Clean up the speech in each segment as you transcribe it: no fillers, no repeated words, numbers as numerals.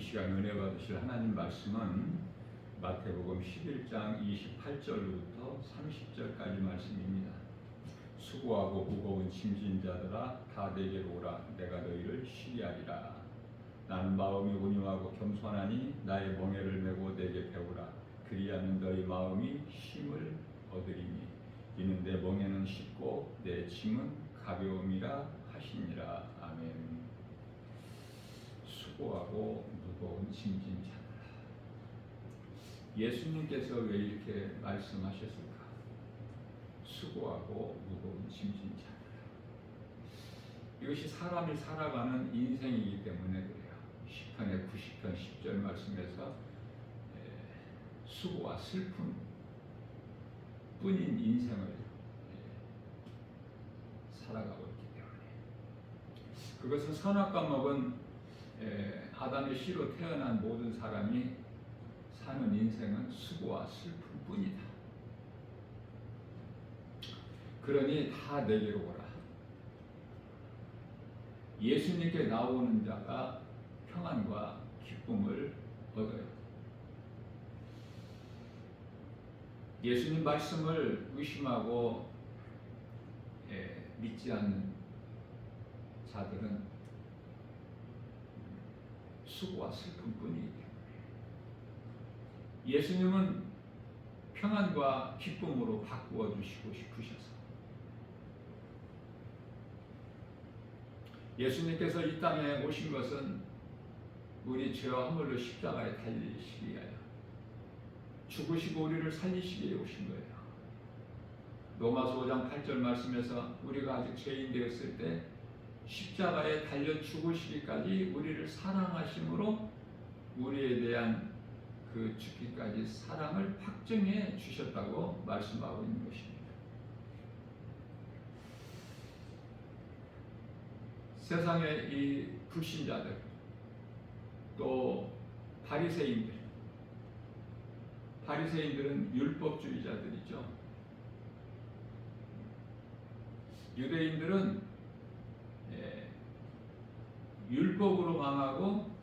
시간 은혜 받으실 하나님 말씀은 마태복음 11장 28절부터 30절까지 말씀입니다. 수고하고 무거운 짐진 자들아 다 내게로 오라. 내가 너희를 쉬게 하리라. 나는 마음이 온유하고 겸손하니 나의 멍에를 메고 내게 배우라. 그리하면 너희 마음이 쉼을 얻으리니 이는 내 멍에는 쉽고 내 짐은 가벼움이라 하시니라. 아멘. 수고하고 무거운 짐진 자들아. 예수님께서 왜 이렇게 말씀하셨을까? 수고하고 무거운 짐진 자들아. 이것이 사람이 살아가는 인생이기 때문에 그래요. 시편의 90편 10절 말씀에서 수고와 슬픔 뿐인 인생을 살아가고 있기 때문에, 그것은 선악과 먹은 아담의 씨로 태어난 모든 사람이 사는 인생은 수고와 슬픔뿐이다. 그러니 다 내게로 오라. 예수님께 나오는 자가 평안과 기쁨을 얻어요. 예수님 말씀을 의심하고 믿지 않는 자들은 수고와 슬픔뿐이기 때문에, 예수님은 평안과 기쁨으로 바꾸어 주시고 싶으셔서 예수님께서 이 땅에 오신 것은 우리 죄와 허물로 십자가에 달리시기 위하여 죽으시고 우리를 살리시기 위해 오신 거예요. 로마서 5장 8절 말씀에서 우리가 아직 죄인 되었을 때 십자가에 달려 죽으시기까지 우리를 사랑하심으로 우리에 대한 그 죽기까지 사랑을 확증해 주셨다고 말씀하고 있는 것입니다. 세상의 이 불신자들, 또 바리새인들은 율법주의자들이죠. 유대인들은 율법으로 망하고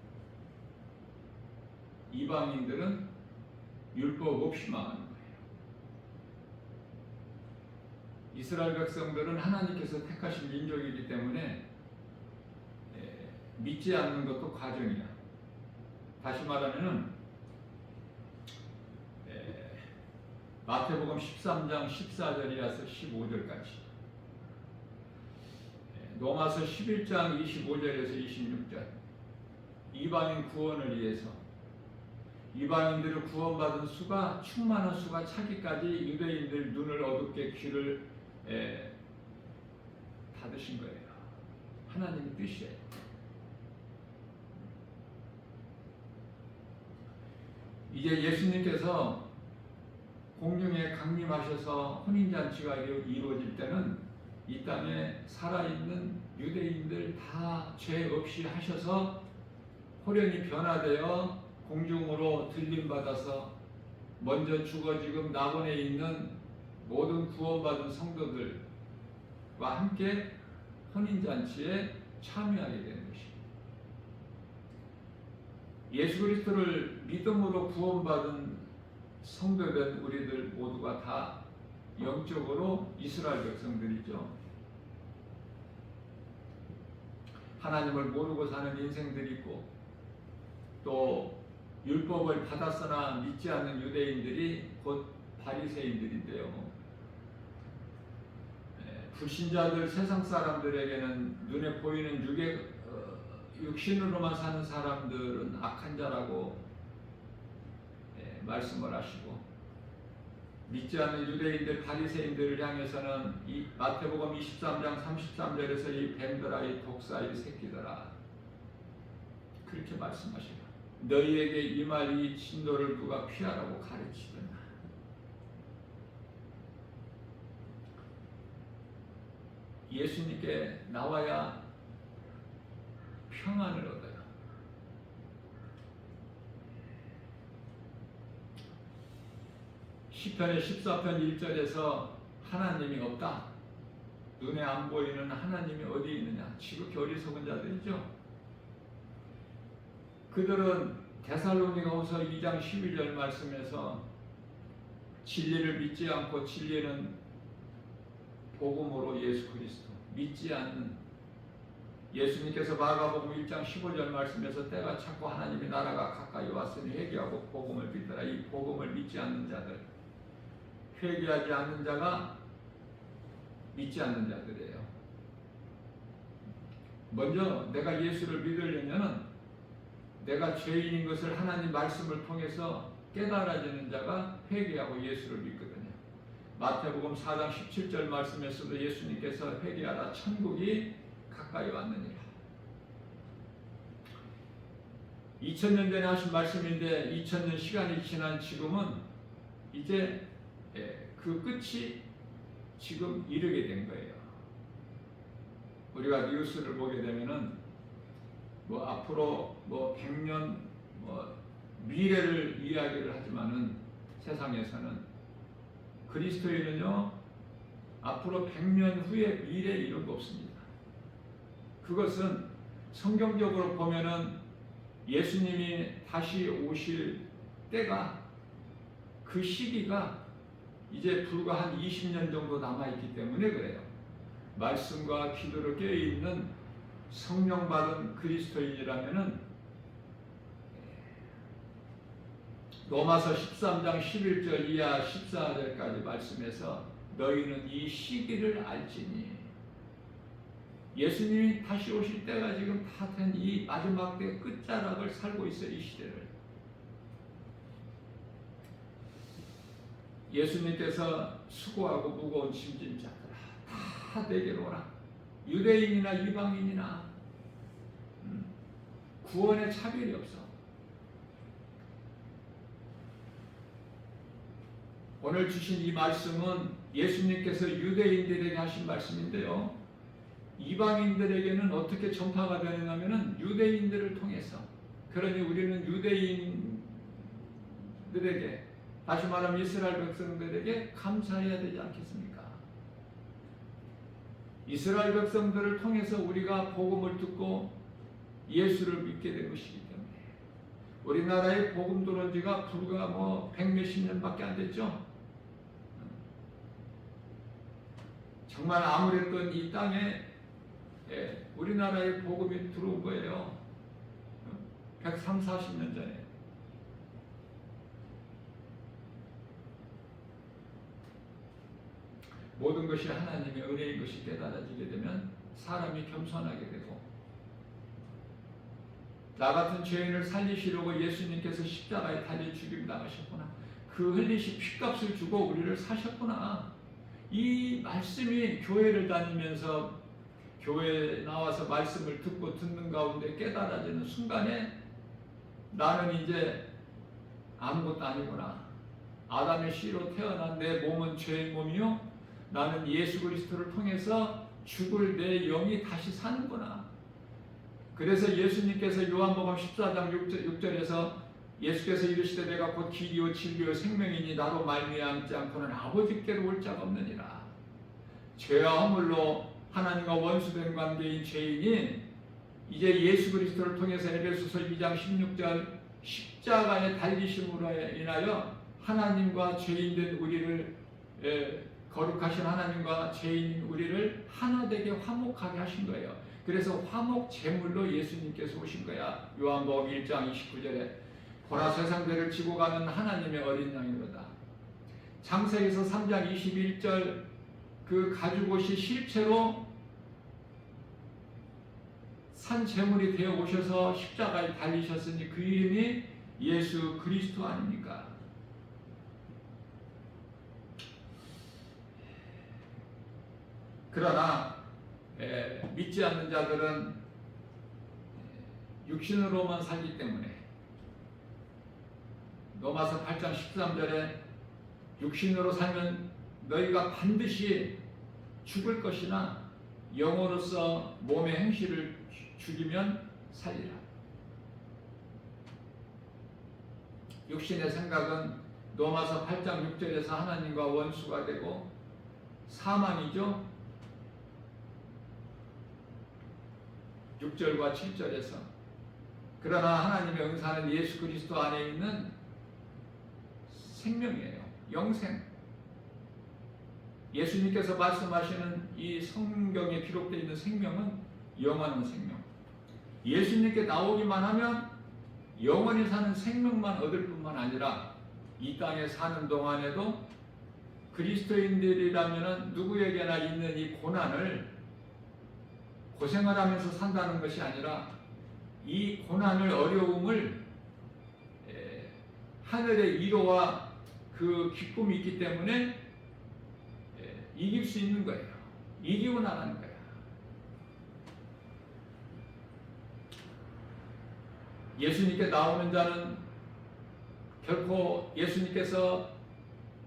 이방인들은 율법 없이 망하는 거예요. 이스라엘 백성들은 하나님께서 택하신 민족이기 때문에 믿지 않는 것도 과정이야. 다시 말하면은 마태복음 13장 14절이라서 15절까지, 로마서 11장 25절에서 26절, 이방인 구원을 위해서 이방인들을 구원받은 수가 충만한 수가 차기까지 유대인들 눈을 어둡게 귀를 닫으신 거예요. 하나님의 뜻이에요. 이제 예수님께서 공중에 강림하셔서 혼인잔치가 이루어질 때는 이 땅에 살아있는 유대인들 다 죄 없이 하셔서 호련히 변화되어 공중으로 들림받아서 먼저 죽어 지금 낙원에 있는 모든 구원받은 성도들과 함께 혼인잔치에 참여하게 되는 것입니다. 예수 그리스도를 믿음으로 구원받은 성도된 우리들 모두가 다 영적으로 이스라엘 백성들이죠. 하나님을 모르고 사는 인생들이 있고, 또 율법을 받았으나 믿지 않는 유대인들이 곧 바리새인들인데요. 불신자들, 세상 사람들에게는 눈에 보이는 육신으로만 사는 사람들은 악한 자라고 말씀을 하시고, 믿지 않는 유대인들, 바리새인들을 향해서는 이 마태복음 23장 33절에서 이 뱀들아, 이 독사, 이 새끼들아, 그렇게 말씀하시고, 너희에게 임할 이 진노를 누가 피하라고 가르치더냐. 예수님께 나와야 평안을 얻어요. 시편의 14편 1절에서 하나님이 없다, 눈에 안 보이는 하나님이 어디 있느냐, 지극히 어리석은 자들이죠. 그들은 데살로니가후서 2장 11절 말씀에서 진리를 믿지 않고 진리는 복음으로 예수 그리스도 믿지 않는 예수님께서 마가복음 1장 15절 말씀에서 때가 찼고 하나님의 나라가 가까이 왔으니 회개하고 복음을 믿더라. 이 복음을 믿지 않는 자들, 회개하지 않는 자가 믿지 않는 자들이에요. 먼저 내가 예수를 믿으려면 내가 죄인인 것을 하나님 말씀을 통해서 깨달아지는 자가 회개하고 예수를 믿거든요. 마태복음 4장 17절 말씀에서도 예수님께서 회개하라 천국이 가까이 왔느니라. 2000년 전에 하신 말씀인데 2000년 시간이 지난 지금은 이제 그 끝이 지금 이르게 된 거예요. 우리가 뉴스를 보게 되면은 앞으로 100년 미래를 이야기를 하지만은 세상에서는 그리스도인은요 앞으로 100년 후에 미래 이런 거 없습니다. 그것은 성경적으로 보면은 예수님이 다시 오실 때가 그 시기가 이제 불과 한 20년 정도 남아있기 때문에 그래요. 말씀과 기도로 깨어있는 성령 받은 그리스도인이라면은 로마서 13장 11절 이하 14절까지 말씀해서 너희는 이 시기를 알지니 예수님이 다시 오실 때가 지금 다 된 이 마지막 때 끝자락을 살고 있어요. 이 시대를 예수님께서 수고하고 무거운 짐진 자들아 다 내게로 오라. 유대인이나 이방인이나 구원의 차별이 없어. 오늘 주신 이 말씀은 예수님께서 유대인들에게 하신 말씀인데요. 이방인들에게는 어떻게 전파가 되느냐면은 유대인들을 통해서. 그러니 우리는 유대인들에게 다시 말하면 이스라엘 백성들에게 감사해야 되지 않겠습니까? 이스라엘 백성들을 통해서 우리가 복음을 듣고 예수를 믿게 된 것이기 때문에 우리나라에 복음 들어온 지가 불과 100몇십 년밖에 안 됐죠. 정말 아무랬던 이 땅에 우리나라에 복음이 들어온 거예요. 130, 40년 전에. 모든 것이 하나님의 은혜인 것이 깨달아지게 되면 사람이 겸손하게 되고 나 같은 죄인을 살리시려고 예수님께서 십자가에 달려 죽임 당하셨구나. 그 흘리신 피값을 주고 우리를 사셨구나. 이 말씀이 교회를 다니면서 교회에 나와서 말씀을 듣는 가운데 깨달아지는 순간에 나는 이제 아무것도 아니구나. 아담의 씨로 태어난 내 몸은 죄의 몸이요 나는 예수 그리스도를 통해서 죽을 내 영이 다시 사는구나. 그래서 예수님께서 요한복음 14장 6절에서 예수께서 이르시되 내가 곧 길이요 진리요 생명이니 나로 말미암지 않고는 아버지께로 올 자가 없느니라. 죄와 허물로 하나님과 원수된 관계인 죄인이 이제 예수 그리스도를 통해서 에베소서 2장 16절 십자가에 달리심으로 인하여 하나님과 죄인된 우리를 거룩하신 하나님과 죄인 우리를 하나 되게 화목하게 하신 거예요. 그래서 화목 제물로 예수님께서 오신 거야. 요한복음 1장 29절에 보라 세상들을 지고 가는 하나님의 어린 양이로다. 창세기서 3장 21절 그 가죽옷이 실체로 산 제물이 되어 오셔서 십자가에 달리셨으니 그 이름이 예수 그리스도 아닙니까? 그러나 믿지 않는 자들은 육신으로만 살기 때문에 로마서 8장 13절에 육신으로 살면 너희가 반드시 죽을 것이나 영으로서 몸의 행실을 죽이면 살리라. 육신의 생각은 로마서 8장 6절에서 하나님과 원수가 되고 사망이죠. 6절과 7절에서 그러나 하나님의 은사는 예수 그리스도 안에 있는 생명이에요. 영생. 예수님께서 말씀하시는 이 성경에 기록되어 있는 생명은 영원한 생명. 예수님께 나오기만 하면 영원히 사는 생명만 얻을 뿐만 아니라 이 땅에 사는 동안에도 그리스도인들이라면 누구에게나 있는 이 고난을 고생을 하면서 산다는 것이 아니라 이 고난을, 어려움을 하늘의 위로와 그 기쁨이 있기 때문에 이길 수 있는 거예요. 이기고 나가는 거예요. 예수님께 나오는 자는 결코 예수님께서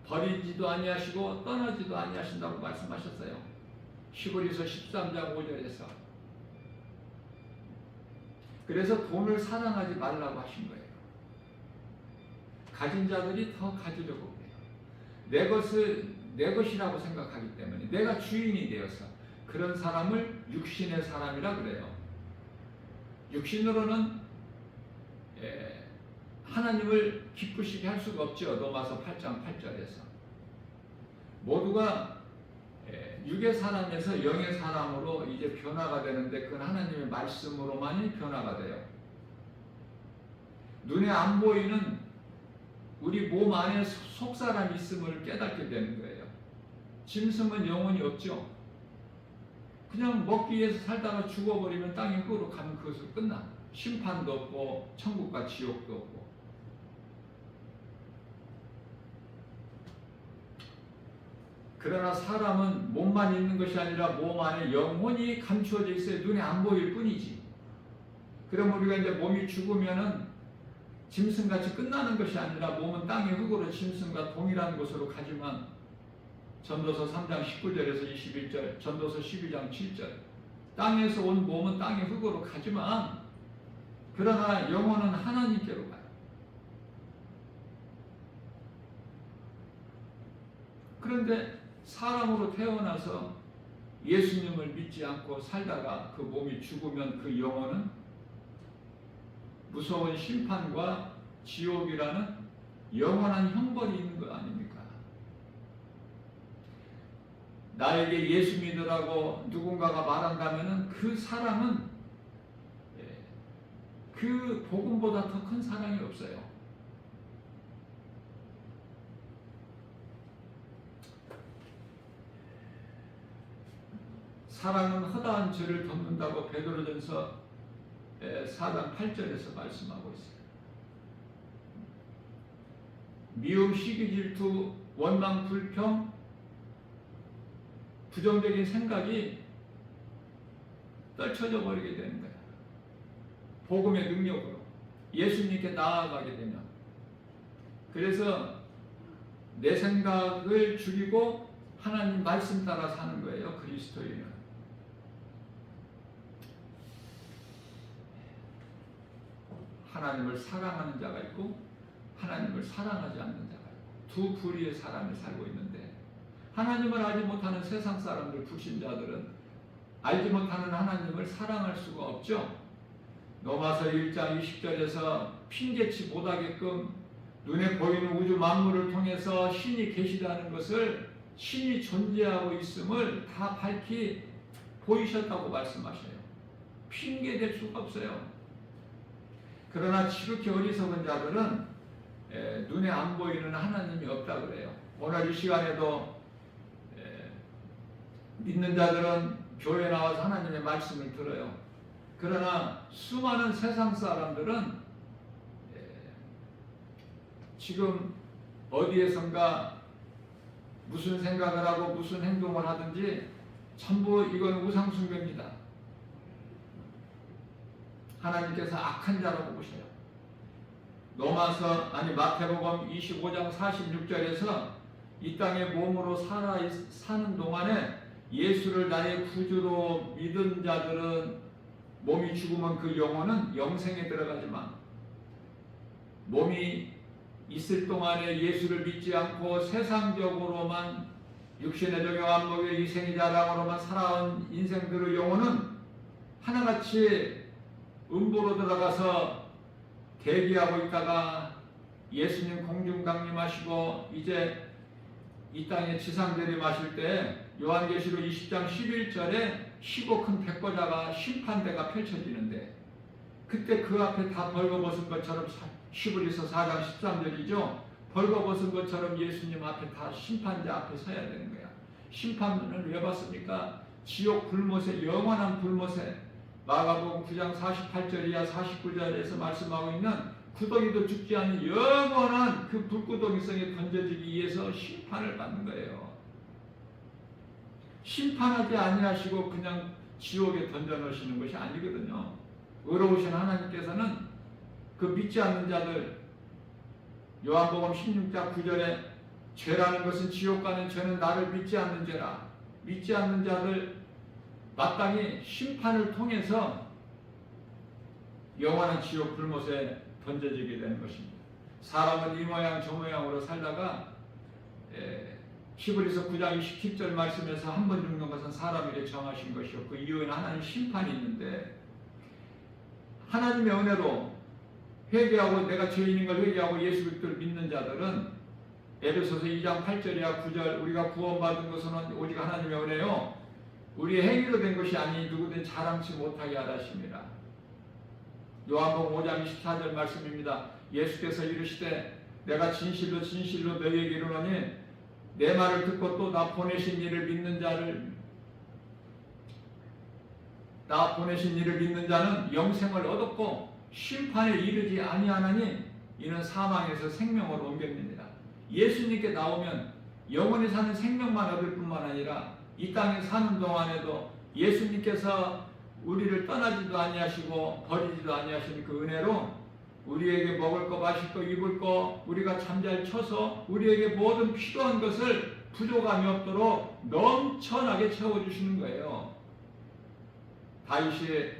버리지도 아니하시고 떠나지도 아니하신다고 말씀하셨어요. 히브리서 13장 5절에서. 그래서 돈을 사랑하지 말라고 하신 거예요. 가진 자들이 더 가지려고 해요. 내 것을 내 것이라고 생각하기 때문에, 내가 주인이 되어서 그런 사람을 육신의 사람이라 그래요. 육신으로는 하나님을 기쁘시게 할 수가 없죠. 로마서 8장 8절에서 모두가 육의 사람에서 영의 사람으로 이제 변화가 되는데, 그건 하나님의 말씀으로만이 변화가 돼요. 눈에 안 보이는 우리 몸 안에 속사람이 있음을 깨닫게 되는 거예요. 짐승은 영혼이 없죠. 그냥 먹기 위해서 살다가 죽어버리면 땅에 흙으로 가면 그것으로 끝나. 심판도 없고 천국과 지옥도 없고. 그러나 사람은 몸만 있는 것이 아니라 몸 안에 영혼이 감추어져 있어요. 눈에 안 보일 뿐이지. 그럼 우리가 이제 몸이 죽으면은 짐승같이 끝나는 것이 아니라 몸은 땅의 흙으로 짐승과 동일한 곳으로 가지만, 전도서 3장 19절에서 21절, 전도서 12장 7절, 땅에서 온 몸은 땅의 흙으로 가지만 그러나 영혼은 하나님께로 가요. 그런데 사람으로 태어나서 예수님을 믿지 않고 살다가 그 몸이 죽으면 그 영혼은 무서운 심판과 지옥이라는 영원한 형벌이 있는 거 아닙니까? 나에게 예수 믿으라고 누군가가 말한다면 그 사람은 그 복음보다 더 큰 사랑이 없어요. 사랑은 허다한 죄를 덮는다고 베드로전서 4장 8절에서 말씀하고 있어요. 미움, 시기, 질투, 원망, 불평, 부정적인 생각이 떨쳐져 버리게 되는 거예요. 복음의 능력으로 예수님께 나아가게 되면. 그래서 내 생각을 죽이고 하나님 말씀 따라 사는 거예요. 그리스도인은. 하나님을 사랑하는 자가 있고 하나님을 사랑하지 않는 자가 있고 두 부류의 사람이 살고 있는데, 하나님을 알지 못하는 세상 사람들, 불신자들은 알지 못하는 하나님을 사랑할 수가 없죠. 로마서 1장 20절에서 핑계치 못하게끔 눈에 보이는 우주 만물을 통해서 신이 계시다는 것을, 신이 존재하고 있음을 다 밝히 보이셨다고 말씀하셔요. 핑계댈 수가 없어요. 그러나 지극히 어리석은 자들은 눈에 안 보이는 하나님이 없다 그래요. 오늘 이 시간에도 믿는 자들은 교회에 나와서 하나님의 말씀을 들어요. 그러나 수많은 세상 사람들은 지금 어디에선가 무슨 생각을 하고 무슨 행동을 하든지 전부 이건 우상숭배입니다. 하나님께서 악한 자라고 보셔요. 마태복음 25장 46절에서 이 땅에 몸으로 사는 동안에 예수를 나의 구주로 믿은 자들은 몸이 죽으면 그 영혼은 영생에 들어가지만, 몸이 있을 동안에 예수를 믿지 않고 세상적으로만 육신의 정욕 안목의 이생의 자랑으로만 살아온 인생들의 영혼은 하나같이 음보로 들어가서 대기하고 있다가 예수님 공중 강림하시고 이제 이 땅에 지상재림하실 때 요한계시록 20장 11절에 시고 큰 백보자가 심판대가 펼쳐지는데, 그때 그 앞에 다 벌거벗은 것처럼, 히브리서 4장 13절이죠. 벌거벗은 것처럼 예수님 앞에 다 심판자 앞에 서야 되는 거야. 심판을 왜 받습니까? 지옥 불못에, 영원한 불못에, 마가복음 9장 48절 이하 49절에서 말씀하고 있는 구덩이도 죽지 않는 영원한 그 불구덩이성에 던져지기 위해서 심판을 받는 거예요. 심판하지 아니하시고 그냥 지옥에 던져 넣으시는 것이 아니거든요. 의로우신 하나님께서는 그 믿지 않는 자들, 요한복음 16장 9절에 죄라는 것은, 지옥 가는 죄는 나를 믿지 않는 죄라. 믿지 않는 자들 마땅히 심판을 통해서 영원한 지옥 불못에 던져지게 되는 것입니다. 사람은 이 모양 저 모양으로 살다가 히브리서 9장 27절 말씀에서 한 번 죽는 것은 사람에게 정하신 것이요, 그 이후에는 하나님 심판이 있는데, 하나님의 은혜로 회개하고 내가 죄인인 걸 회개하고 예수 그리스도를 믿는 자들은 에베소서 2장 8절이야 9절, 우리가 구원받은 것은 오직 하나님의 은혜요 우리의 행위로 된 것이 아니 누구든 자랑치 못하게 하라십니다. 요한복음 5장 24절 말씀입니다. 예수께서 이르시되 내가 진실로 진실로 너희에게 이르노니 내 말을 듣고 또 나 보내신 이를 믿는 자는 영생을 얻었고 심판에 이르지 아니하나니 이는 사망에서 생명으로 옮깁니다. 예수님께 나오면 영원히 사는 생명만 얻을 뿐만 아니라 이 땅에 사는 동안에도 예수님께서 우리를 떠나지도 아니하시고 버리지도 아니하시는 그 은혜로 우리에게 먹을 거, 마실 거, 입을 거, 우리가 잠잘 쳐서 우리에게 모든 필요한 것을 부족함이 없도록 넘쳐나게 채워주시는 거예요. 다윗이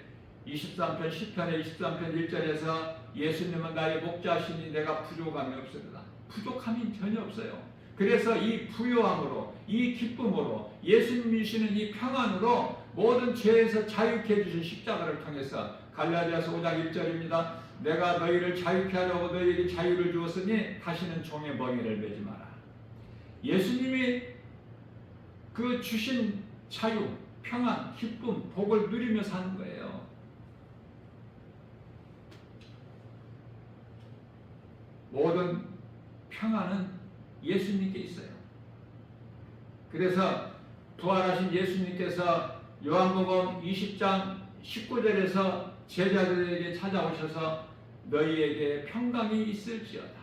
23편 10편의 23편 1절에서 예수님은 나의 목자시니 내가 부족함이 없으리라. 부족함이 전혀 없어요. 그래서 이 부요함으로, 이 기쁨으로, 예수님이시는 이 평안으로 모든 죄에서 자유케 해주신 십자가를 통해서 갈라디아서 5장 1절입니다. 내가 너희를 자유케 하려고 너희에게 자유를 주었으니 다시는 종의 멍에를 매지 마라. 예수님이 그 주신 자유, 평안, 기쁨, 복을 누리며 사는 거예요. 모든 평안은 예수님께 있어요. 그래서 부활하신 예수님께서 요한복음 20장 19절에서 제자들에게 찾아오셔서 너희에게 평강이 있을지어다.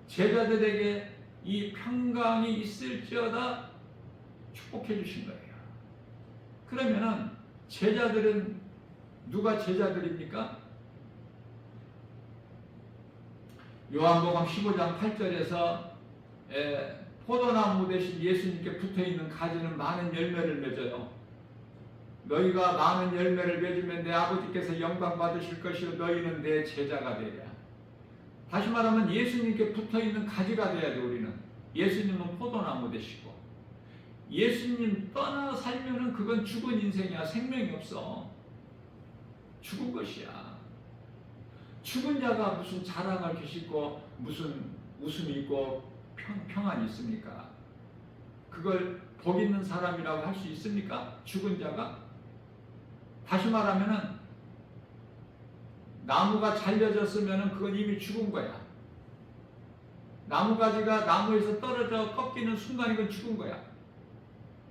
제자들에게 이 평강이 있을지어다 축복해 주신 거예요. 그러면은 제자들은 누가 제자들입니까? 요한복음 15장 8절에서 포도나무 대신 예수님께 붙어있는 가지는 많은 열매를 맺어요. 너희가 많은 열매를 맺으면 내 아버지께서 영광 받으실 것이요 너희는 내 제자가 되리라. 다시 말하면 예수님께 붙어있는 가지가 돼야 돼. 우리는 예수님은 포도나무 되시고, 예수님 떠나 살면은 그건 죽은 인생이야. 생명이 없어. 죽은 것이야. 죽은 자가 무슨 자랑을 계시고 무슨 웃음이 있고 평안이 있습니까? 그걸 복 있는 사람이라고 할 수 있습니까? 죽은 자가? 다시 말하면은 나무가 잘려졌으면은 그건 이미 죽은 거야. 나무가지가 나무에서 떨어져 꺾이는 순간 이건 죽은 거야.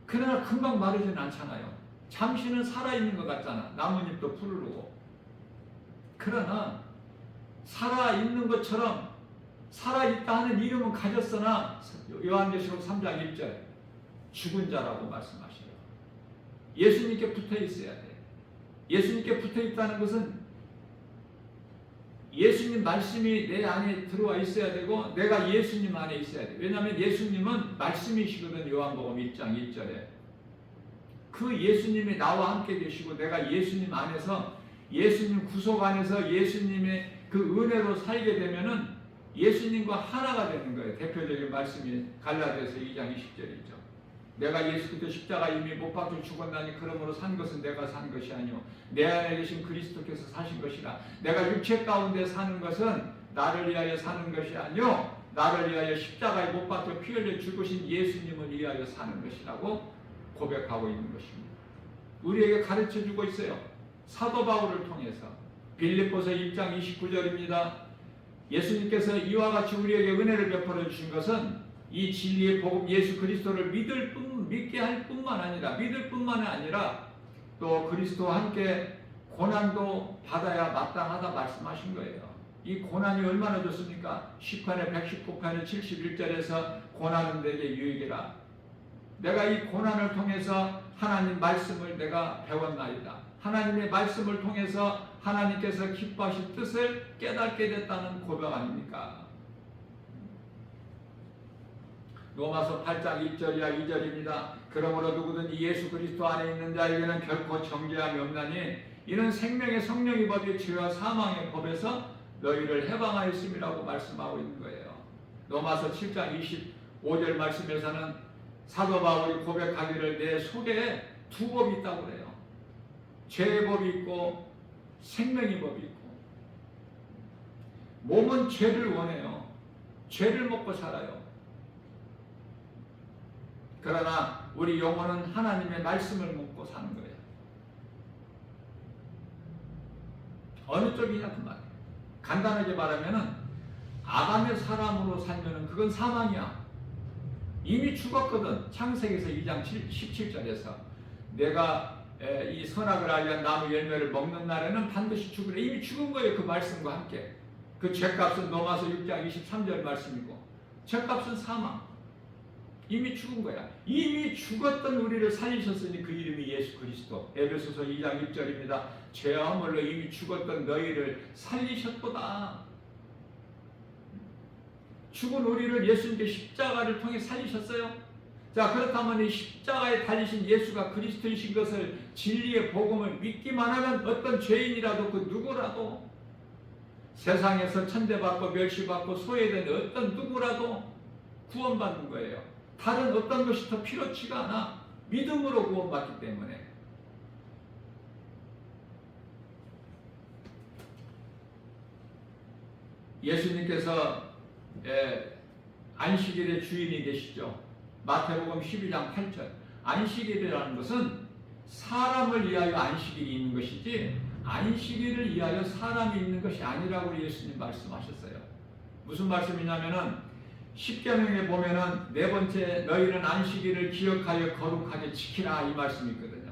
그러나 금방 마르지는 않잖아요. 잠시는 살아있는 것 같잖아. 나뭇잎도 푸르르고. 그러나 살아있는 것처럼 살아있다 하는 이름은 가졌으나 요한계시록 3장 1절 죽은 자라고 말씀하셔요. 예수님께 붙어 있어야 돼. 예수님께 붙어 있다는 것은 예수님 말씀이 내 안에 들어와 있어야 되고 내가 예수님 안에 있어야 돼. 왜냐하면 예수님은 말씀이시거든. 요한복음 1장 1절에 그 예수님이 나와 함께 계시고 내가 예수님 안에서, 예수님 구속 안에서 예수님의 그 은혜로 살게 되면은 예수님과 하나가 되는 거예요. 대표적인 말씀이 갈라디아서 2장 20절이죠. 내가 예수 그리스도 십자가 이미 못 박혀 죽었나니 그러므로 산 것은 내가 산 것이 아니요 내 안에 계신 그리스도께서 사신 것이라. 내가 육체 가운데 사는 것은 나를 위하여 사는 것이 아니요 나를 위하여 십자가에 못 박혀 피 흘려 죽으신 예수님을 위하여 사는 것이라고 고백하고 있는 것입니다. 우리에게 가르쳐주고 있어요. 사도 바울을 통해서. 빌립보서 1장 29절입니다. 예수님께서 이와 같이 우리에게 은혜를 베풀어 주신 것은 이 진리의 복음 예수 그리스도를 믿게 할 뿐만 아니라 믿을 뿐만 아니라 또 그리스도와 함께 고난도 받아야 마땅하다 말씀하신 거예요. 이 고난이 얼마나 좋습니까? 시편의 119편의 71절에서 고난은 내게 유익이라. 내가 이 고난을 통해서 하나님 말씀을 내가 배웠나이다. 하나님의 말씀을 통해서 하나님께서 기뻐하실 뜻을 깨닫게 됐다는 고백 아닙니까? 로마서 8장 1절이야 2절입니다. 그러므로 누구든지 예수 그리스도 안에 있는 자에게는 결코 정죄함이 없나니 이는 생명의 성령의 법이 죄와 사망의 법에서 너희를 해방하였음이라고 말씀하고 있는 거예요. 로마서 7장 25절 말씀에서는 사도 바울이 고백하기를 내 속에 두 법이 있다고 그래요. 죄의 법이 있고 생명의 법이 있고. 몸은 죄를 원해요. 죄를 먹고 살아요. 그러나 우리 영혼은 하나님의 말씀을 먹고 사는 거예요. 어느 쪽이냐 그 말이에요. 간단하게 말하면은 아담의 사람으로 살면은 그건 사망이야. 이미 죽었거든. 창세기에서 2장 17절에서 내가 이 선악을 알려 나무 열매를 먹는 날에는 반드시 죽으리라. 이미 죽은 거예요. 그 말씀과 함께. 그 죄값은 로마서 6장 23절 말씀이고 죄값은 사망. 이미 죽은 거야. 이미 죽었던 우리를 살리셨으니 그 이름이 예수 그리스도. 에베소서 2장 1절입니다. 죄와 허물로 이미 죽었던 너희를 살리셨도다. 죽은 우리를 예수님께 십자가를 통해 살리셨어요. 자, 그렇다면 이 십자가에 달리신 예수가 그리스도이신 것을 진리의 복음을 믿기만 하면 어떤 죄인이라도 그 누구라도 세상에서 천대받고 멸시받고 소외된 어떤 누구라도 구원받는 거예요. 다른 어떤 것이 더 필요치가 않아. 믿음으로 구원받기 때문에. 예수님께서 안식일의 주인이 되시죠. 마태복음 12장 8절. 안식일이라는 것은 사람을 위하여 안식일이 있는 것이지 안식일을 위하여 사람이 있는 것이 아니라고 우리 예수님 말씀하셨어요. 무슨 말씀이냐면은 10계명에 보면은 네 번째 너희는 안식일을 기억하여 거룩하게 지키라 이 말씀이 있거든요.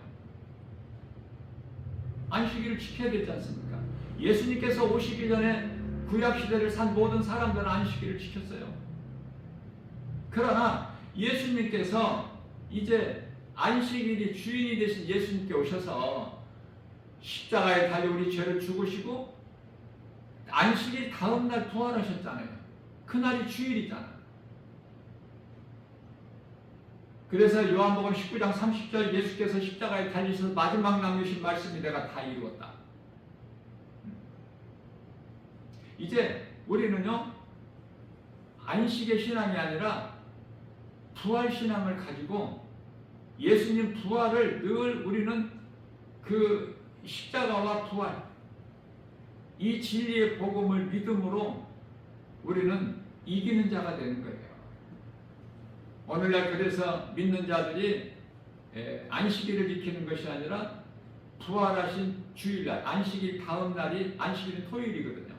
안식일을 지켜야 되지 않습니까? 예수님께서 오시기 전에 구약시대를 산 모든 사람들은 안식일을 지켰어요. 그러나 예수님께서 이제 안식일이 주인이 되신 예수님께 오셔서 십자가에 달려 우리 죄를 죽으시고 안식일 다음 날 부활하셨잖아요. 그날이 주일이잖아요. 그래서 요한복음 19장 30절 예수께서 십자가에 달리셔서 마지막 남기신 말씀이 내가 다 이루었다. 이제 우리는요 안식의 신앙이 아니라 부활 신앙을 가지고 예수님 부활을 늘 우리는 그 십자가와 부활 이 진리의 복음을 믿음으로 우리는 이기는 자가 되는 거예요. 오늘날 그래서 믿는 자들이 안식일을 지키는 것이 아니라 부활하신 주일날 안식일 다음 날이 안식일은 토요일이거든요.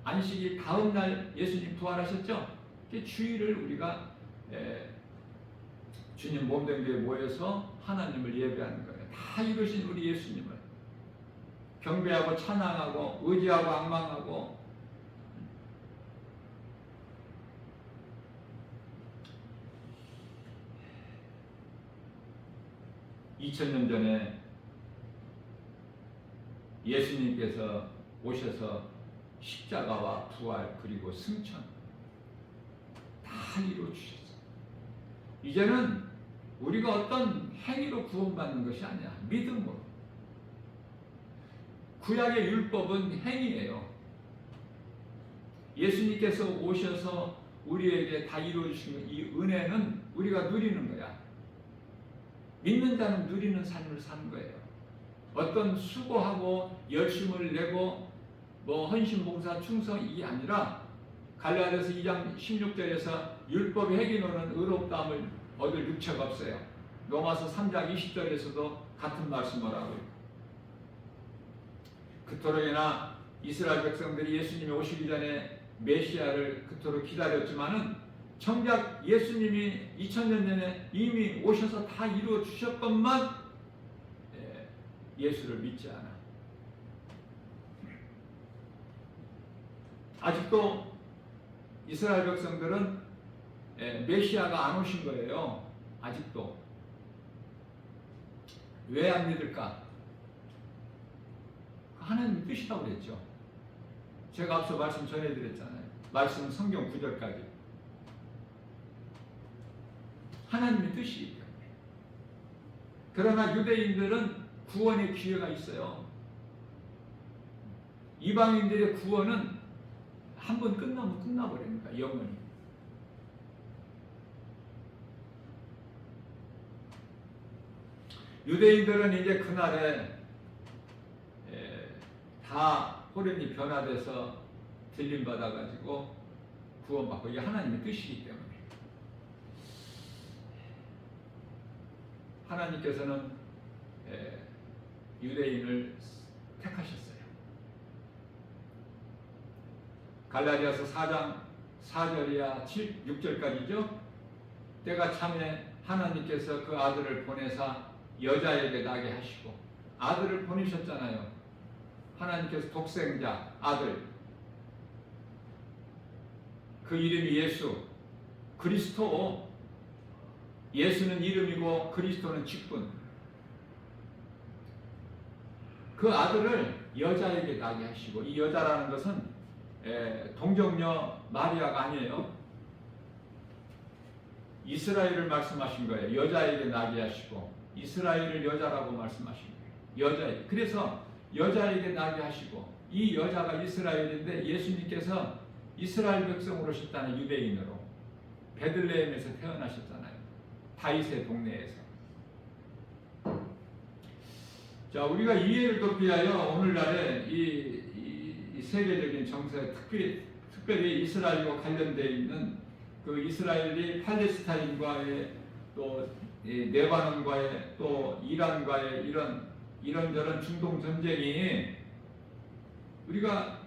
안식일 다음 날 예수님 부활하셨죠? 주일을 우리가 주님 몸된 교회에 모여서 하나님을 예배하는 거예요. 다 이루신 우리 예수님을 경배하고 찬양하고 의지하고 앙망하고 2000년 전에 예수님께서 오셔서 십자가와 부활 그리고 승천 다 이루어주셨어요. 이제는 우리가 어떤 행위로 구원받는 것이 아니야. 믿음으로. 구약의 율법은 행위예요. 예수님께서 오셔서 우리에게 다 이루어주신 이 은혜는 우리가 누리는 거야. 믿는 자는 누리는 삶을 사는 거예요. 어떤 수고하고 열심을 내고 뭐 헌신봉사 충성 이게 아니라 갈라디아서 2장 16절에서 율법이 행위로는 의롭다함을 얻을 육체가 없어요. 로마서 3장 20절에서도 같은 말씀을 하고 있고, 그토록이나 이스라엘 백성들이 예수님이 오시기 전에 메시아를 그토록 기다렸지만은 정작 예수님이 2000년 전에 이미 오셔서 다 이루어 주셨건만 예수를 믿지 않아. 아직도 이스라엘 백성들은 메시아가 안 오신 거예요. 아직도. 왜 안 믿을까? 하나님 뜻이라고 그랬죠. 제가 앞서 말씀 전해드렸잖아요. 말씀은 성경 9절까지. 하나님의 뜻이기 때문에. 그러나 유대인들은 구원의 기회가 있어요. 이방인들의 구원은 한 번 끝나면 끝나버립니다. 영원히. 유대인들은 이제 그날에 다 호련히 변화돼서 들림받아가지고 구원받고, 이게 하나님의 뜻이기 때문에 하나님께서는 유대인을 택하셨어요. 갈라디아서 4장 4절이야 6절까지죠. 때가 참에 하나님께서 그 아들을 보내사 여자에게 나게 하시고, 아들을 보내셨잖아요. 하나님께서 독생자 아들, 그 이름이 예수, 그리스도. 예수는 이름이고 그리스도는 직분. 그 아들을 여자에게 나게 하시고, 이 여자라는 것은 동정녀 마리아가 아니에요. 이스라엘을 말씀하신 거예요. 여자에게 나게 하시고 이스라엘을 여자라고 말씀하신 거예요. 여자에게. 그래서 여자에게 나게 하시고, 이 여자가 이스라엘인데 예수님께서 이스라엘 백성으로 오셨다는 유대인으로 베들레헴에서 태어나셨잖아요. 다윗의 동네에서. 자, 우리가 이해를 돕기 위하여 오늘날에 이 세계적인 정세에 특별히 이스라엘과 관련되어 있는 그 이스라엘이 팔레스타인과의 또 레바논과의 또 이란과의 이런저런 중동 전쟁이 우리가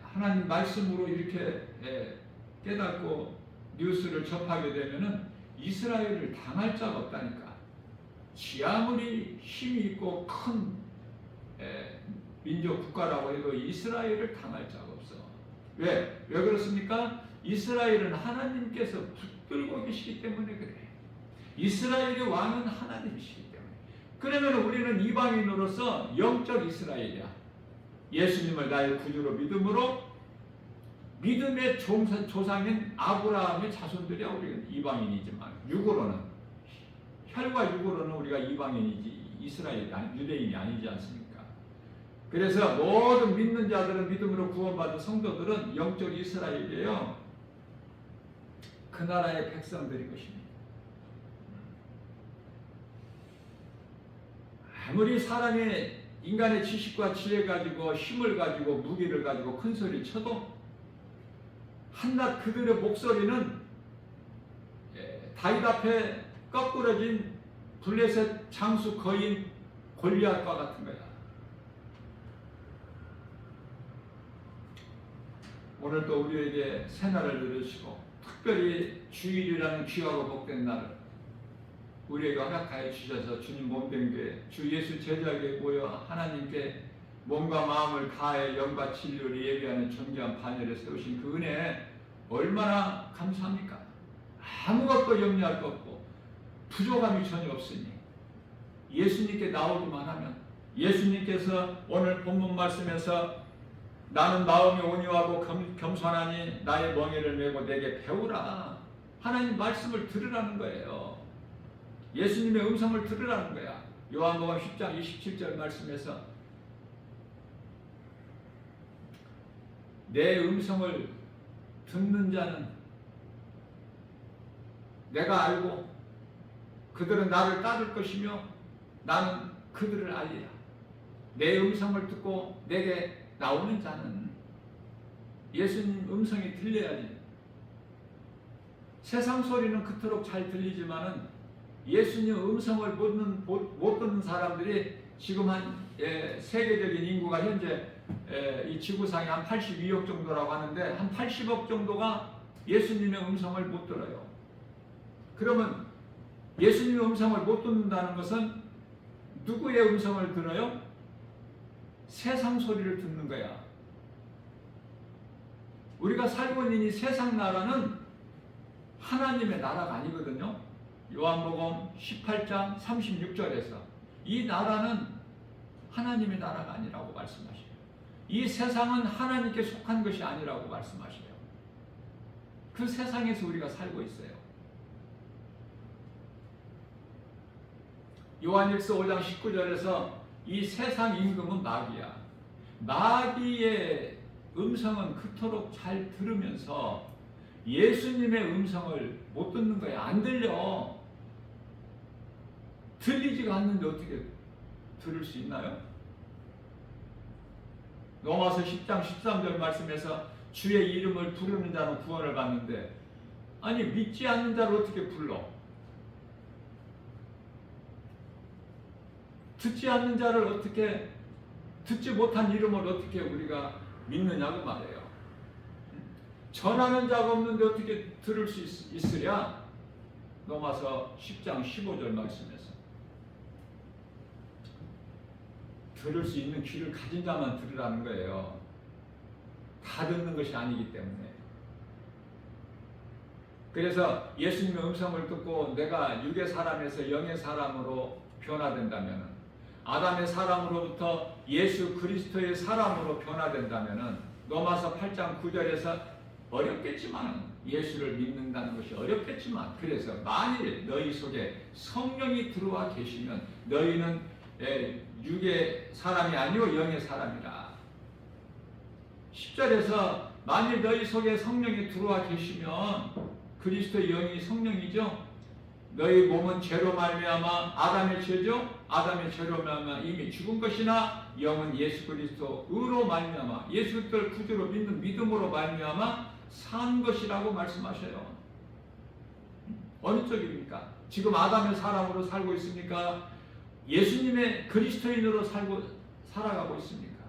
하나님 말씀으로 이렇게 깨닫고 뉴스를 접하게 되면은 이스라엘을 당할 자가 없다니까. 지 아무리 힘이 있고 큰 민족 국가라고 해도 이스라엘을 당할 자가 없어. 왜 그렇습니까? 이스라엘은 하나님께서 붙들고 계시기 때문에 그래. 이스라엘의 왕은 하나님이시기 때문에. 그러면 우리는 이방인으로서 영적 이스라엘이야. 예수님을 나의 구주로 믿음으로, 믿음의 조상인 아브라함의 자손들이야. 우리는 이방인이지만 육으로는, 혈과 육으로는 우리가 이방인이지 이스라엘이 유대인이 아니지 않습니까? 그래서 모든 믿는 자들은, 믿음으로 구원받은 성도들은 영적 이스라엘이에요. 그 나라의 백성들인 것입니다. 아무리 사람이 인간의 지식과 지혜 가지고 힘을 가지고 무기를 가지고 큰 소리 쳐도 한낱 그들의 목소리는 다윗 앞에 거꾸러진 블레셋 장수 거인 골리앗과 같은 거야. 오늘 또 우리에게 새날을 누리시고 특별히 주일이라는 귀하고 복된 날을 우리에게 허락하여 주셔서 주님 몸된 교회, 주 예수 제자에게 모여 하나님께 몸과 마음을 다해 영과 진리를 예배하는 존귀한 반열에 세우신 그 은혜에 얼마나 감사합니까? 아무것도 염려할 것 없고 부족함이 전혀 없으니 예수님께 나오기만 하면, 예수님께서 오늘 본문 말씀에서 나는 마음이 온유하고 겸손하니 나의 멍에를 메고 내게 배우라. 하나님 말씀을 들으라는 거예요. 예수님의 음성을 들으라는 거야. 요한복음 10장 27절 말씀에서 내 음성을 듣는 자는 내가 알고 그들은 나를 따를 것이며 나는 그들을 알리라. 내 음성을 듣고 내게 나오는 자는 예수님 음성이 들려야지. 세상 소리는 그토록 잘 들리지만은 예수님 음성을 못 듣는 사람들이 지금 한 세계적인 인구가 현재 이 지구상에 한 82억 정도라고 하는데 한 80억 정도가 예수님의 음성을 못 들어요. 그러면 예수님의 음성을 못 듣는다는 것은 누구의 음성을 들어요? 세상 소리를 듣는 거야. 우리가 살고 있는 이 세상 나라는 하나님의 나라가 아니거든요. 요한복음 18장 36절에서 이 나라는 하나님의 나라가 아니라고 말씀하셔요. 이 세상은 하나님께 속한 것이 아니라고 말씀하셔요. 그 세상에서 우리가 살고 있어요. 요한일서 5장 19절에서 이 세상 임금은 마귀야. 마귀의 음성은 그토록 잘 들으면서 예수님의 음성을 못 듣는 거야. 안 들려. 들리지가 않는데 어떻게 들을 수 있나요? 로마서 10장 13절 말씀에서 주의 이름을 부르는 자는 구원을 받는데, 아니 믿지 않는 자를 어떻게 불러? 듣지 않는 자를 어떻게, 듣지 못한 이름을 어떻게 우리가 믿느냐고 말해요. 전하는 자가 없는데 어떻게 들을 수 있으랴? 로마서 10장 15절 말씀에서 들을 수 있는 귀를 가진 자만 들으라는 거예요. 다 듣는 것이 아니기 때문에. 그래서 예수님의 음성을 듣고 내가 육의 사람에서 영의 사람으로 변화된다면, 아담의 사람으로부터 예수 그리스도의 사람으로 변화된다면, 로마서 8장 9절에서 어렵겠지만, 예수를 믿는다는 것이 어렵겠지만, 그래서 만일 너희 속에 성령이 들어와 계시면 너희는 육의 사람이 아니고 영의 사람이라. 10절에서 만일 너희 속에 성령이 들어와 계시면, 그리스도의 영이 성령이죠. 너희 몸은 죄로 말미암아 아담의 죄죠. 아담의 죄로 말미암아 이미 죽은 것이나 영은 예수 그리스도 의로 말미암아 예수 그리스도를 구주로 믿는 믿음으로 말미암아 산 것이라고 말씀하셔요. 어느 쪽입니까? 지금 아담의 사람으로 살고 있습니까? 예수님의 그리스도인으로 살아가고 있습니까?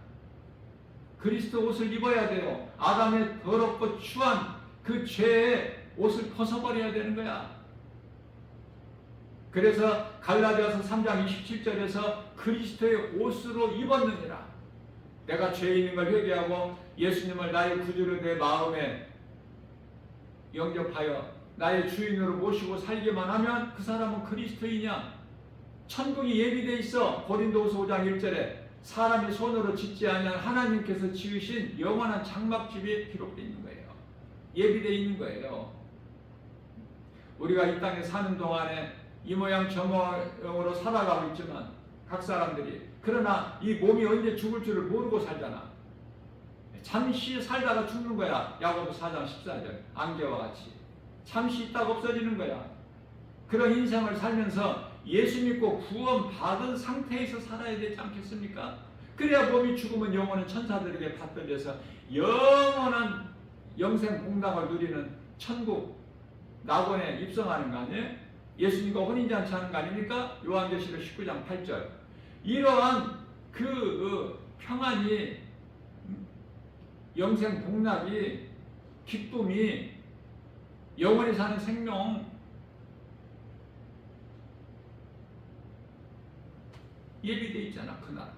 그리스도 옷을 입어야 돼요. 아담의 더럽고 추한 그 죄의 옷을 벗어버려야 되는 거야. 그래서 갈라디아서 3장 27절에서 그리스도의 옷으로 입었느니라. 내가 죄 있는 걸 회개하고 예수님을 나의 구주로 내 마음에 영접하여 나의 주인으로 모시고 살기만 하면 그 사람은 그리스도이냐? 천국이 예비되어 있어. 고린도후서 5장 1절에 사람의 손으로 짓지 아니한 하나님께서 지으신 영원한 장막집이 기록되어 있는 거예요. 예비되어 있는 거예요. 우리가 이 땅에 사는 동안에 이 모양 저 모양으로 살아가고 있지만 각 사람들이, 그러나 이 몸이 언제 죽을 줄을 모르고 살잖아. 잠시 살다가 죽는 거야. 야고보 4장 14절 안개와 같이 잠시 있다가 없어지는 거야. 그런 인생을 살면서 예수 믿고 구원 받은 상태에서 살아야 되지 않겠습니까? 그래야 몸이 죽으면 영혼은 천사들에게 받들려서 영원한 영생 공당을 누리는 천국 낙원에 입성하는 거 아니에요? 예수님과 혼인잔치 하는 거 아닙니까? 요한계시록 19장 8절. 이러한 그 평안이, 영생 복락이, 기쁨이, 영원히 사는 생명, 예비되어 있잖아. 그날.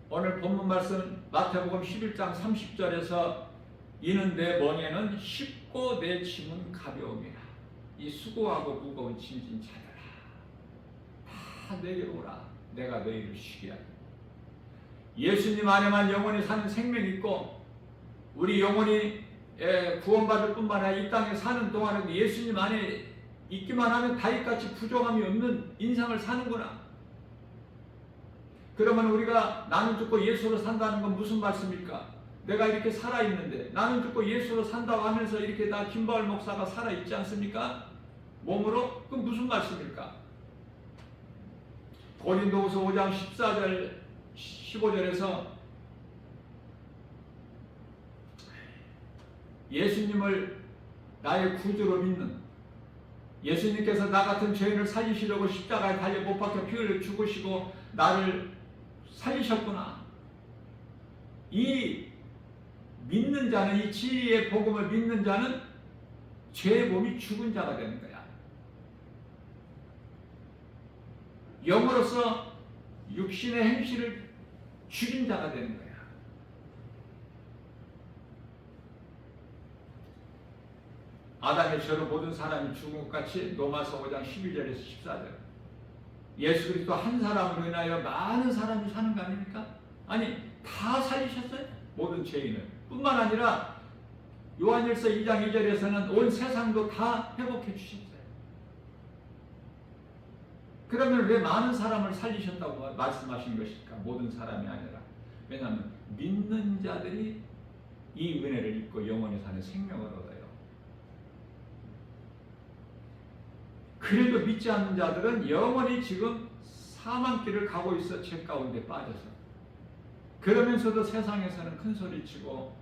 오늘 본문 말씀 마태복음 11장 30절에서 이는 내 멍에는 쉽고 내 짐은 가벼움이라. 이 수고하고 무거운 짐진 자들아, 다 내게로 오라. 내가 너희를 쉬게 하리라. 예수님 안에만 영원히 사는 생명이 있고, 우리 영원히 구원받을 뿐만 아니라 이 땅에 사는 동안에도 예수님 안에 있기만 하면 다윗같이 부족함이 없는 인생을 사는구나. 그러면 우리가 나는 죽고 예수로 산다는 건 무슨 말씀입니까? 내가 이렇게 살아있는데, 나는 죽고 예수로 산다고 하면서 이렇게 다 김바울 목사가 살아있지 않습니까? 몸으로? 그럼 무슨 말씀일까? 고린도후서 5장 14절 15절에서 예수님을 나의 구주로 믿는, 예수님께서 나 같은 죄인을 살리시려고 십자가에 달려 못 박혀 피 흘려 죽으시고 나를 살리셨구나. 이 믿는 자는, 이 진리의 복음을 믿는 자는 죄의 몸이 죽은 자가 되는 거야. 영으로서 육신의 행실을 죽인 자가 되는 거야. 아담의 죄로 모든 사람이 죽은 것 같이 로마서 5장 11절에서 14절. 예수 그리스도 한 사람으로 인하여 많은 사람이 사는 거 아닙니까? 아니, 다 살리셨어요. 모든 죄인을. 뿐만 아니라 요한일서 2장 2절에서는 온 세상도 다 회복해 주셨어요. 그러면 왜 많은 사람을 살리셨다고 말씀하신 것일까? 모든 사람이 아니라. 왜냐하면 믿는 자들이 이 은혜를 입고 영원히 사는 생명을 얻어요. 그래도 믿지 않는 자들은 영원히 지금 사망길을 가고 있어. 죄 가운데 빠져서. 그러면서도 세상에서는 큰 소리치고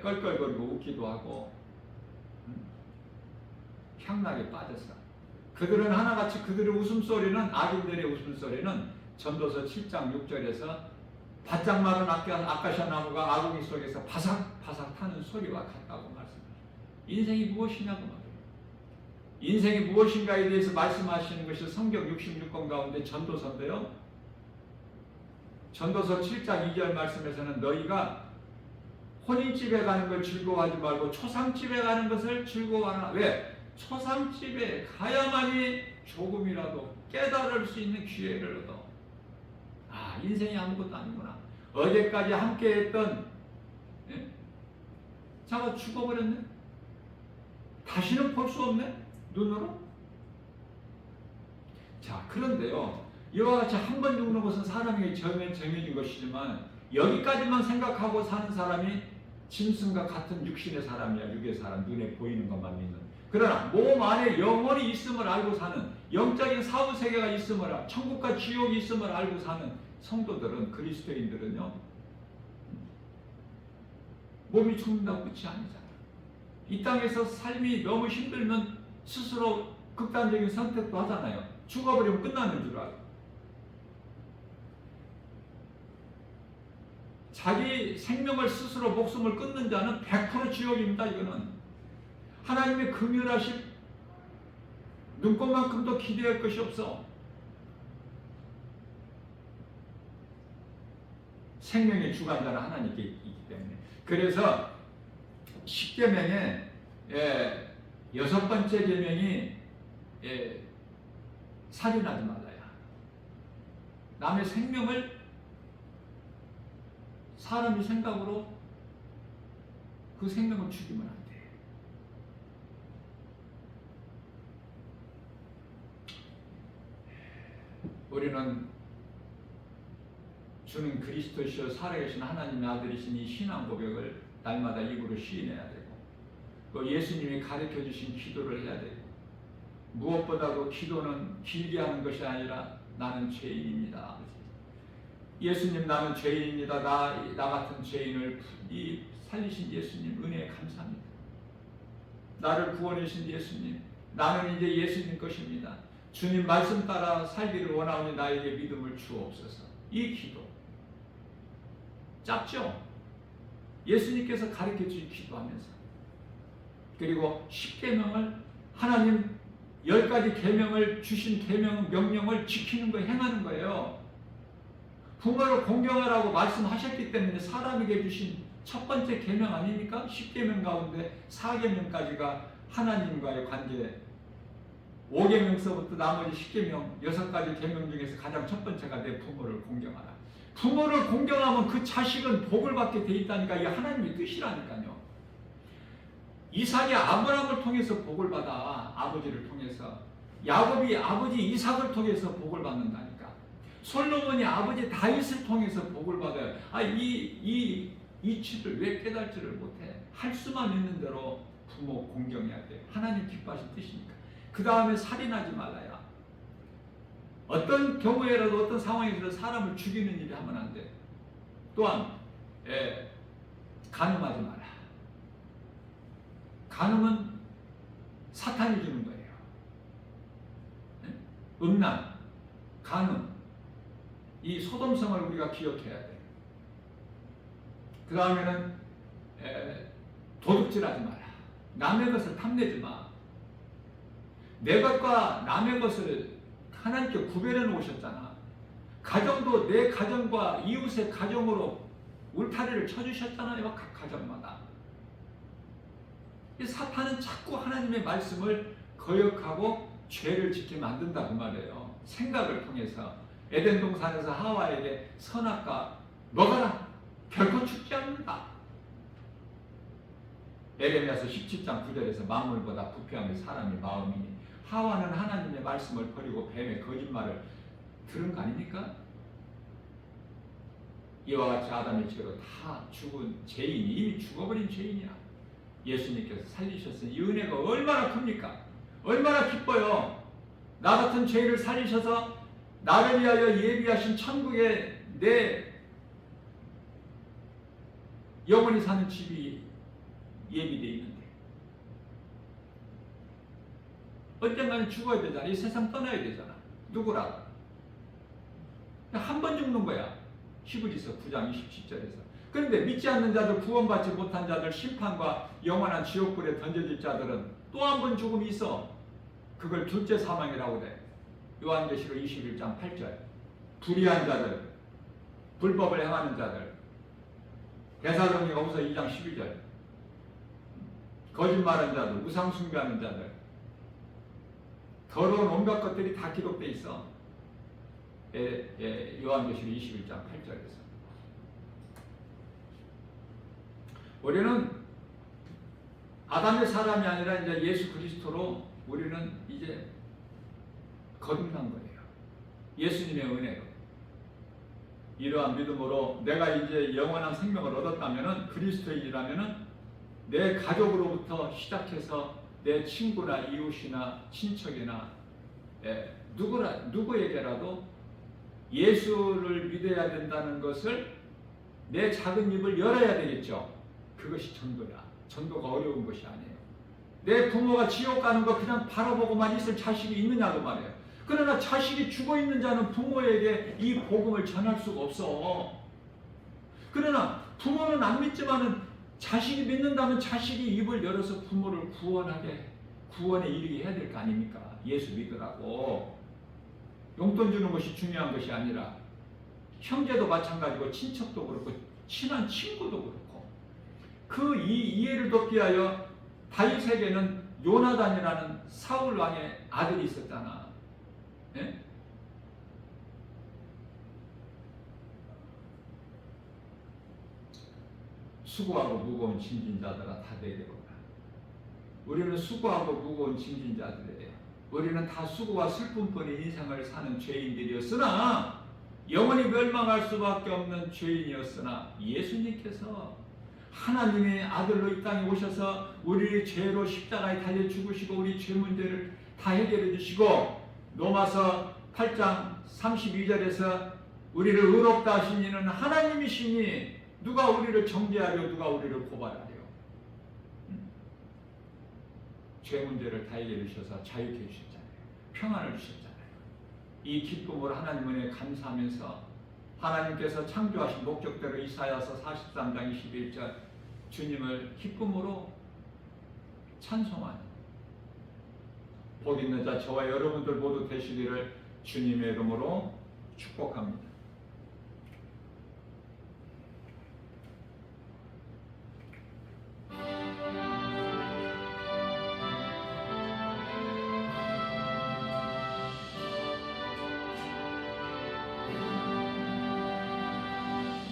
껄껄거리고 웃기도 하고 향락에 빠져서. 그들은 하나같이 그들의 웃음소리는, 악인들의 웃음소리는 전도서 7장 6절에서 바짝 마른 아카시아 나무가 아궁이 속에서 바삭바삭 타는 소리와 같다고 말씀하십니다. 인생이 무엇이냐고 말이에요. 인생이 무엇인가에 대해서 말씀하시는 것이 성경 66권 가운데 전도서인데요. 전도서 7장 2절 말씀에서는 너희가 혼인집에 가는 걸 즐거워하지 말고 초상집에 가는 것을 즐거워하라. 왜? 초상집에 가야만이 조금이라도 깨달을 수 있는 기회를 얻어. 아, 인생이 아무것도 아니구나. 어제까지 함께했던 자가 죽어버렸네. 다시는 볼 수 없네. 눈으로. 자, 그런데요, 이와 같이 한 번 죽는 것은 사람에게 정해진 것이지만 여기까지만 생각하고 사는 사람이 짐승과 같은 육신의 사람이야. 육의 사람, 눈에 보이는 것만 믿는. 그러나 몸 안에 영혼이 있음을 알고 사는, 영적인 사후세계가 있음을, 천국과 지옥이 있음을 알고 사는 성도들은, 그리스도인들은요, 몸이 죽는다고 끝이 아니잖아. 이 땅에서 삶이 너무 힘들면 스스로 극단적인 선택도 하잖아요. 죽어버리면 끝나는 줄 알고. 자기 생명을 스스로 목숨을 끊는 자는 100% 지옥입니다. 이거는 하나님의 긍휼하심, 눈꽃만큼도 기대할 것이 없어. 생명의 주관자는 하나님께 있기 때문에. 그래서 10계명에 6번째 계명이 살인하지 말라야. 남의 생명을 사람의 생각으로 그 생명을 죽이면 안 돼. 우리는 주는 그리스도시요 살아계신 하나님의 아들이신 이 신앙 고백을 날마다 입으로 시인해야 되고, 또 예수님이 가르쳐 주신 기도를 해야 되고, 무엇보다도 기도는 길게 하는 것이 아니라 나는 죄인입니다. 예수님, 나는 죄인입니다. 나 같은 죄인을 이 살리신 예수님 은혜에 감사합니다. 나를 구원해 주신 예수님, 나는 이제 예수님 것입니다. 주님 말씀 따라 살기를 원하오니 나에게 믿음을 주옵소서. 이 기도 짧죠? 예수님께서 가르쳐 주신 기도하면서, 그리고 10계명을 하나님 10가지 계명을 주신 명령을 지키는 거, 행하는 거예요. 부모를 공경하라고 말씀하셨기 때문에 사람에게 주신 첫 번째 계명 아닙니까? 10계명 가운데 4계명까지가 하나님과의 관계, 5계명서부터 나머지 10계명 6가지 계명 중에서 가장 첫 번째가 내 부모를 공경하라. 부모를 공경하면 그 자식은 복을 받게 돼 있다니까. 이게 하나님의 뜻이라니까요. 이삭이 아브라함을 통해서 복을 받아. 아버지를 통해서. 야곱이 아버지 이삭을 통해서 복을 받는다니까. 솔로몬이 아버지 다윗을 통해서 복을 받아요. 이 이치를 왜 깨달지를 못해? 할 수만 있는 대로 부모 공경해야 돼. 하나님 기뻐하신 뜻이니까. 그 다음에 살인하지 말라야. 어떤 경우에라도 어떤 상황에서 사람을 죽이는 일이 하면 안 돼. 또한 간음하지 마라. 간음은 사탄이 주는 거예요. 음란, 간음, 이 소돔성을 우리가 기억해야 돼. 그 다음에는 도둑질하지 마라. 남의 것을 탐내지 마. 내 것과 남의 것을 하나님께 구별해 놓으셨잖아. 가정도 내 가정과 이웃의 가정으로 울타리를 쳐주셨잖아요. 각 가정마다. 이 사탄은 자꾸 하나님의 말씀을 거역하고 죄를 짓게 만든다 그 말이에요. 생각을 통해서 에덴 동산에서 하와에게 선악과 먹어라. 결코 죽지 않는다. 에레미야서 17장 9절에서 만물보다 부패함이 사람의 마음이니 하와는 하나님의 말씀을 버리고 뱀의 거짓말을 들은 거 아닙니까? 이와 같이 아담의 죄로 다 죽은 죄인이 이미 죽어버린 죄인이야. 예수님께서 살리셨으니 이 은혜가 얼마나 큽니까? 얼마나 기뻐요. 나 같은 죄인을 살리셔서 나를 위하여 예비하신 천국에 내 영원히 사는 집이 예비되어 있는데 언젠가는 죽어야 되잖아. 이 세상 떠나야 되잖아. 누구라도 한 번 죽는 거야. 히브리서 9장 27절에서. 그런데 믿지 않는 자들, 구원받지 못한 자들, 심판과 영원한 지옥불에 던져질 자들은 또 한 번 죽음이 있어. 그걸 둘째 사망이라고 그래. 요한계시록 21장 8절. 불의한 자들, 불법을 행하는 자들. 데살로니가후서 2장 12절. 거짓말하는 자들, 우상 숭배하는 자들. 더러운 온갖 것들이 다 기록되어 있어. 요한계시록 21장 8절에서. 우리는 아담의 사람이 아니라 이제 예수 그리스도로 우리는 이제 거듭난 거예요. 예수님의 은혜로. 이러한 믿음으로 내가 이제 영원한 생명을 얻었다면은 그리스도인이라면은 내 가족으로부터 시작해서 내 친구나 이웃이나 친척이나 누구에게라도 예수를 믿어야 된다는 것을 내 작은 입을 열어야 되겠죠. 그것이 전도야. 전도가 어려운 것이 아니에요. 내 부모가 지옥 가는 거 그냥 바라보고만 있을 자식이 있느냐고 말해요. 그러나 자식이 죽어있는 자는 부모에게 이 복음을 전할 수가 없어. 그러나 부모는 안 믿지만은 자식이 믿는다면 자식이 입을 열어서 부모를 구원에 이르게 해야 될 거 아닙니까? 예수 믿으라고. 용돈 주는 것이 중요한 것이 아니라 형제도 마찬가지고 친척도 그렇고 친한 친구도 그렇고 그 이해를 돕기 위하여 다윗에게는 요나단이라는 사울 왕의 아들이 있었잖아. 예? 수고하고 무거운 짐진 자들아 다 내게 오라. 우리는 수고하고 무거운 짐진 자들이에요. 우리는 다 수고와 슬픔뿐인 인생을 사는 죄인들이었으나 영원히 멸망할 수밖에 없는 죄인이었으나 예수님께서 하나님의 아들로 이 땅에 오셔서 우리의 죄로 십자가에 달려 죽으시고 우리 죄 문제를 다 해결해 주시고 로마서 8장 32절에서 우리를 의롭다 하신 이는 하나님이시니 누가 우리를 정죄하려 누가 우리를 고발하려. 죄 문제를 다 해결해 주셔서 자유케 해주셨잖아요. 평안을 주셨잖아요. 이 기쁨으로 하나님 은혜에 감사하면서 하나님께서 창조하신 목적대로 이사야서 43장 21절 주님을 기쁨으로 찬송하는 복 있는 자 저와 여러분들 모두 되시기를 주님의 이름으로 축복합니다.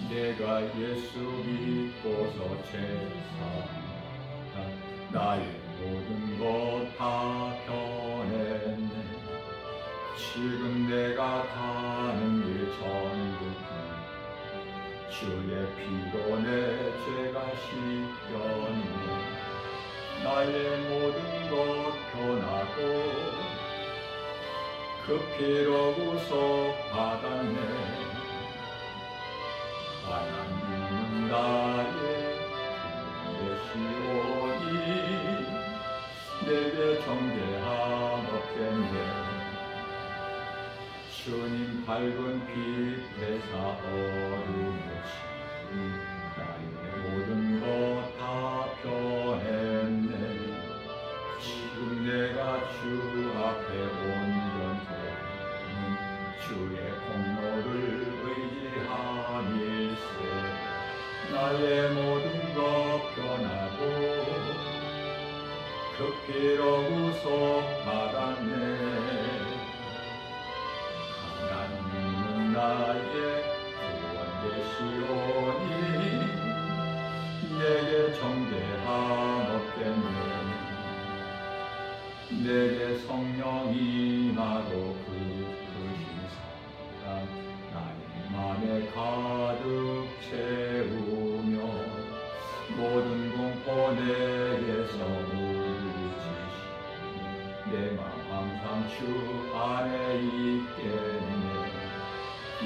내가 예수 믿고서 죄사함 나의 모든 것 다 변했네. 지금 내가 가는 길 전부 주의 피로 내 죄가 씻겼네. 나의 모든 것 변하고 그 피로 구속 받았네. 하나님은 나의 구원이시오니 내게 정죄함 없겠네. 주님 밝은 빛 대사 어루무시 나의 모든 것 다 변했네. 지금 내가 주 앞에 온전되는 주의 공로를 의지함일세. 나의 모든 것 변하고 그 피로 구속 받았네. 하나님은 나의 구원 되시오니 내게 정죄함 없겠네. 내게 성령이 나도 그으신 사랑 나의 맘에 가득 채우며 모든 공포 내게서 물리치시니 내 맘 항상 주 안에 있겠네.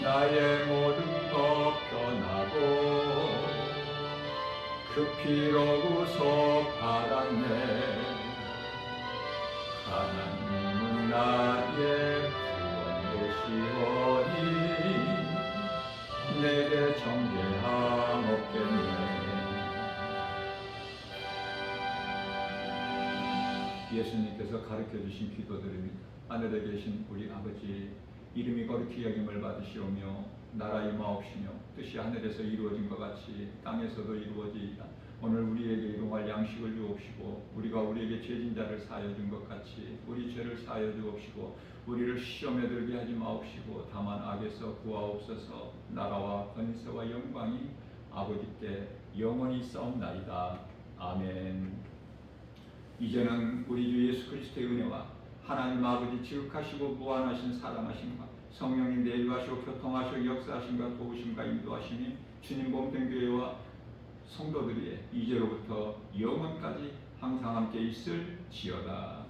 나의 모든 것 변하고 그 피로 구속 받았네. 하나님은 나의 구원 되시오니 내게 정죄함 없겠네. 예수님께서 가르쳐 주신 기도드립니다. 하늘에 계신 우리 아버지, 이름이 거룩히 여김을 받으시오며 나라 임하옵시며 뜻이 하늘에서 이루어진 것 같이 땅에서도 이루어지이다. 오늘 우리에게 일용할 양식을 주옵시고 우리가 우리에게 죄진 자를 사하여 준 것 같이 우리 죄를 사하여 주옵시고 우리를 시험에 들게 하지 마옵시고 다만 악에서 구하옵소서. 나라와 권세와 영광이 아버지께 영원히 있사옵나이다. 아멘. 이제는 우리 주 예수 그리스도의 은혜와 하나님 아버지 지극하시고 무한하신 사랑하심과 성령님 내주하시고 교통하시고 역사하심과 도우심과 인도하심이 주님 몸된 교회와 성도들의 이제로부터 영원까지 항상 함께 있을지어다.